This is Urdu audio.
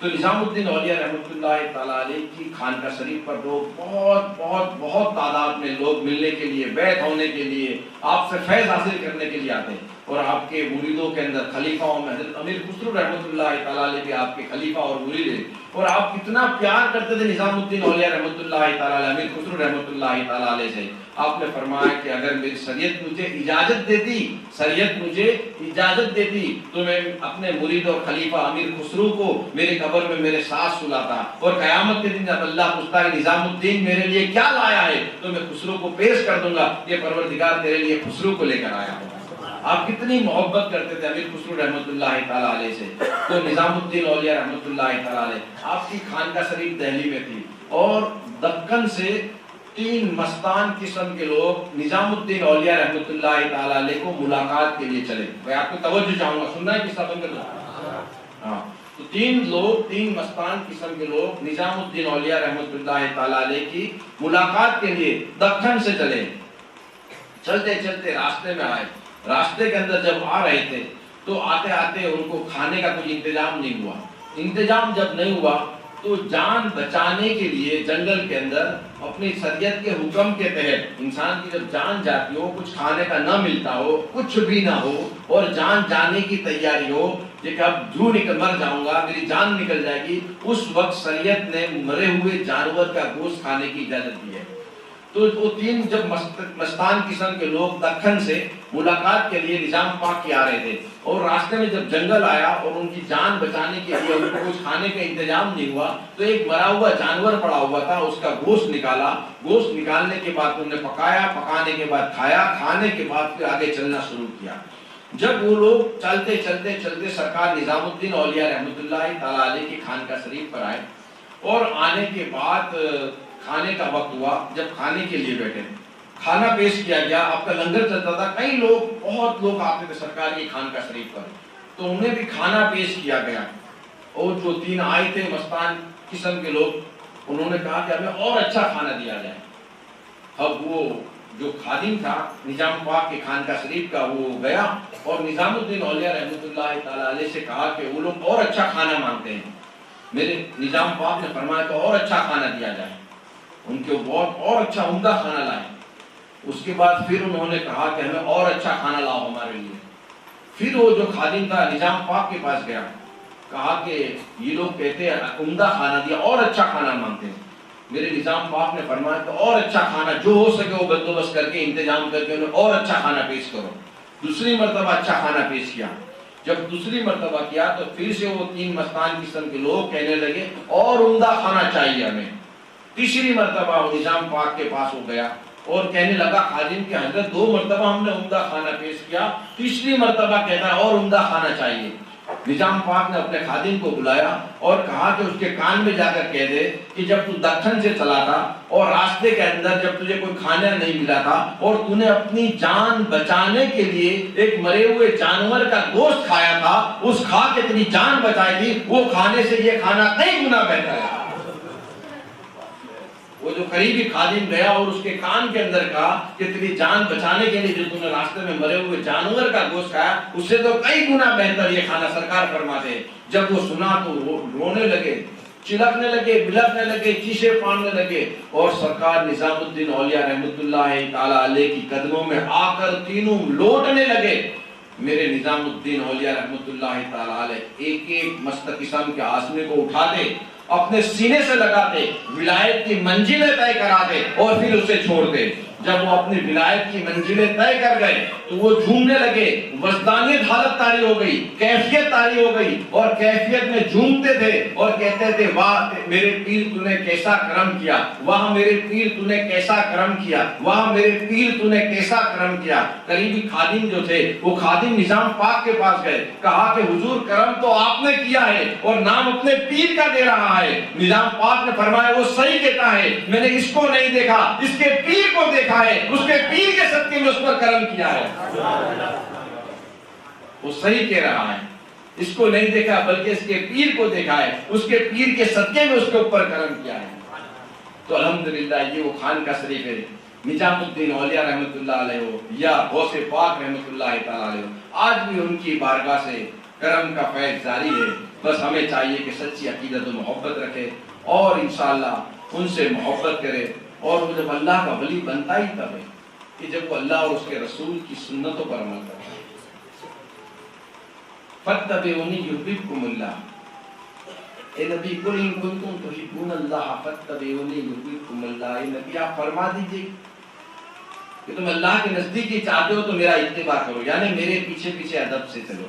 تو نظام الدین اولیاء رحمۃ اللہ تعالیٰ علیہ کی خانقاہ شریف پر لوگ بہت تعداد میں لوگ ملنے کے لیے، بیعت ہونے کے لیے، آپ سے فیض حاصل کرنے کے لیے آتے ہیں، اور آپ کے مریدوں کے اندر خلیفاؤں میں حضرت امیر خسرو رحمۃ اللہ تعالیٰ علیہ بھی آپ کے خلیفہ اور مرید ہیں، اور آپ کتنا پیار کرتے تھے نظام الدین اولیاء رحمۃ اللہ تعالیٰ علیہ، امیر خسرو رحمۃ اللہ تعالیٰ علیہ سے۔ آپ نے فرمایا کہ اگر میری شریعت مجھے اجازت دیتی تو میں اپنے مرید اور خلیفہ امیر خسرو کو میرے قبر میں میرے ساتھ سلاتا، اور قیامت کے دن جب اللہ پوچھتا ہے نظام الدین میرے لیے کیا لایا ہے، تو میں خسرو کو پیش کر دوں گا، یہ پروردگار تیرے لیے خسرو کو لے کر آیا ہوں۔ آپ کتنی محبت کرتے تھے امیر خسرو رحمۃ اللہ تعالیٰ علیہ سے۔ تو نظام الدین اولیاء رحمۃ اللہ تعالیٰ علیہ آپ کی خانقاہ شریف دہلی میں تھی، اور دکن سے 3 مستان قسم کے لوگ نظام الدین اولیاء رحمۃ اللہ تعالیٰ علیہ کو ملاقات کے لیے چلے۔ میں آپ کو توجہ چاہوں گا، سننا ہے قصہ بن کر؟ ہاں، تو 3 مستان قسم کے لوگ نظام الدین اولیاء رحمۃ اللہ تعالیٰ علیہ کی ملاقات کے لیے دکن سے چلے۔ چلتے چلتے راستے میں آئے، راستے کے اندر جب آ رہے تھے تو آتے آتے ان کو کھانے کا کوئی انتظام نہیں ہوا۔ انتظام جب نہیں ہوا تو جان بچانے کے لیے جنگل کے اندر اپنی شریعت کے حکم کے تحت انسان کی جب جان جاتی ہو، کچھ کھانے کا نہ ملتا ہو، کچھ بھی نہ ہو، اور جان جانے کی تیاری ہو کہ اب مر جاؤں گا، میری جان نکل جائے گی، اس وقت شریعت نے مرے ہوئے جانور کا گوشت کھانے کی اجازت دی ہے۔ تو وہ 3 جب مستان قسم کے لوگ دکن سے ملاقات کے لیے نظام پاک کے آ رہے تھے، اور راستے میں جب جنگل آیا اور ان کی جان بچانے کے لیے ان کو کچھ کھانے کا انتظام نہیں ہوا، تو ایک مرا ہوا جانور پڑا ہوا تھا، اس کا گوشت نکالا۔ گوشت نکالنے کے بعد انہوں نے پکایا، پکانے کے بعد کھایا، کھانے کے بعد پھر آگے چلنا شروع کیا۔ جب وہ لوگ چلتے چلتے چلتے سرکار نظام الدین اولیاء رحمۃ اللہ تعالیٰ علیہ کی خانقاہ شریف پر آئے، اور آنے کے بعد کھانے کا وقت ہوا۔ جب کھانے کے لیے بیٹھے، کھانا پیش کیا گیا، آپ کا لنگر چلتا تھا، کئی لوگ بہت لوگ آتے تھے سرکار کی خانقاہ شریف پر، تو انہیں بھی کھانا پیش کیا گیا۔ اور جو 3 آئے تھے مستان قسم کے لوگ، انہوں نے کہا کہ ہمیں اور اچھا کھانا دیا جائے۔ اب وہ جو خادم تھا نظام پاک کی خانقاہ شریف کا، وہ گیا اور نظام الدین اولیاء رحمۃ اللہ تعالیٰ علیہ سے کہا کہ وہ لوگ اور اچھا کھانا مانگتے ہیں، میرے نظام پاک نے فرمایا کہ اور اچھا کھانا دیا جائے۔ ان کے بہت اور اچھا عمدہ کھانا لائے۔ اس کے بعد پھر انہوں نے کہا کہ ہمیں اور اچھا کھانا لاؤ ہمارے لیے۔ پھر وہ جو خادم تھا نظام پاک کے پاس گیا، کہا کہ یہ لوگ کہتے ہیں عمدہ کھانا دیا، اور اچھا کھانا مانگتے ہیں۔ میرے نظام پاک نے فرمایا کہ اور اچھا کھانا جو ہو سکے وہ بندوبست کر کے انتظام کر کے انہیں اور اچھا کھانا پیش کرو۔ دوسری مرتبہ اچھا کھانا پیش کیا۔ جب دوسری مرتبہ کیا تو پھر سے وہ 3 مستان قسم کے لوگ کہنے لگے اور عمدہ کھانا چاہیے ہمیں۔ تیسری مرتبہ وہ نظام پاک کے پاس ہو گیا اور کہنے لگا خادم کہ حضرت 2 مرتبہ ہم نے عمدہ کھانا پیش کیا، تیسری مرتبہ کہتا ہے اور عمدہ کھانا چاہیے۔ نظام پاک نے اپنے خادم کو بلایا اور کہا کہ اس کے کان میں جا کر کہہ دے کہ جب تو دکن سے چلا تھا اور راستے کے اندر جب تجھے کوئی کھانا نہیں ملا تھا اور تو نے اپنی جان بچانے کے لیے ایک مرے ہوئے جانور کا گوشت کھایا تھا، اس کھا کے تیری جان بچائی تھی، وہ کھانے سے یہ کھانا کئی گنا بہتر ہے۔ وہ جو قریبی خادم گیا اور اس کے کان کے اندر کہا کہ تیری جان بچانے کے لیے جو تم نے راستے میں مرے ہوئے جانور کا گوشت کھایا، اس سے تو کئی گنا بہتر یہ کھانا سرکار فرماتے۔ جب وہ سنا تو رونے لگے، چلکنے لگے، بلکنے لگے، چیخے پاڑنے لگے، اور سرکار نظام الدین اولیاء رحمۃ اللہ تعالیٰ علیہ کی قدموں میں آ کر تینوں لوٹنے لگے۔ میرے نظام الدین اولیاء رحمۃ اللہ تعالیٰ علیہ ایک ایک مست قسم کے آسنے کو اٹھاتے، اپنے سینے سے لگاتے، ولایت کی منزلیں طے کراتے اور پھر اسے چھوڑتے۔ جب وہ اپنی ولایت کی منزلیں طے کر گئے تو وہ جھومنے لگے، وجدانیت حالت طاری ہو گئی، کیفیت طاری ہو گئی، اور کیفیت میں جھومتے تھے اور کہتے تھے واہ میرے پیر تو نے کیسا کرم کیا، واہ میرے پیر تو نے کیسا کرم کیا، واہ میرے پیر تو نے کیسا کرم کیا۔ قریبی خادم جو تھے وہ خادم نظام پاک کے پاس گئے، کہا کہ حضور کرم تو آپ نے کیا ہے اور نام اپنے پیر کا دے رہا ہے۔ نظام پاک نے فرمایا وہ صحیح کہتا ہے، میں نے اس کو نہیں دیکھا، اس کے پیر کو دیکھا ہے، اس کے پیر کے صدقے میں اس پر کرم کیا ہے۔ وہ صحیح کہہ رہا ہے، اس کو نہیں دیکھا بلکہ اس کے پیر کو دیکھا ہے، اس کے پیر کے صدقے میں اس کے اوپر کرم کیا ہے۔ تو الحمدللہ یہ وہ خانقاہ شریف ہے، نظام الدین اولیاء رحمۃ اللہ علیہ ہو یا غوث پاک رحمۃ اللہ تعالیٰ علیہ ہو، آج بھی ان کی بارگاہ سے کرم کا فیض جاری ہے۔ بس ہمیں چاہیے کہ سچی عقیدت و محبت رکھے اور انشاءاللہ ان سے محبت کرے، اور وہ جب اللہ کا ولی بنتا ہی تب ہے کہ جب وہ اللہ اور اس کے رسول کی سنتوں پر عمل کرتا ہے۔ فَاتَّبِعُونِي يُحْبِبْكُمُ اللَّهُ، اے نبی قُلْ إِن كُنتُمْ تُحِبُّونَ اللَّهَ فَاتَّبِعُونِي يُحْبِبْكُمُ اللَّهُ، اے نبی آپ فرما دیجئے کہ تم اللہ کے نزدیک ہی چاہتے ہو تو میرا اتباع کرو، یعنی میرے پیچھے پیچھے ادب سے چلو۔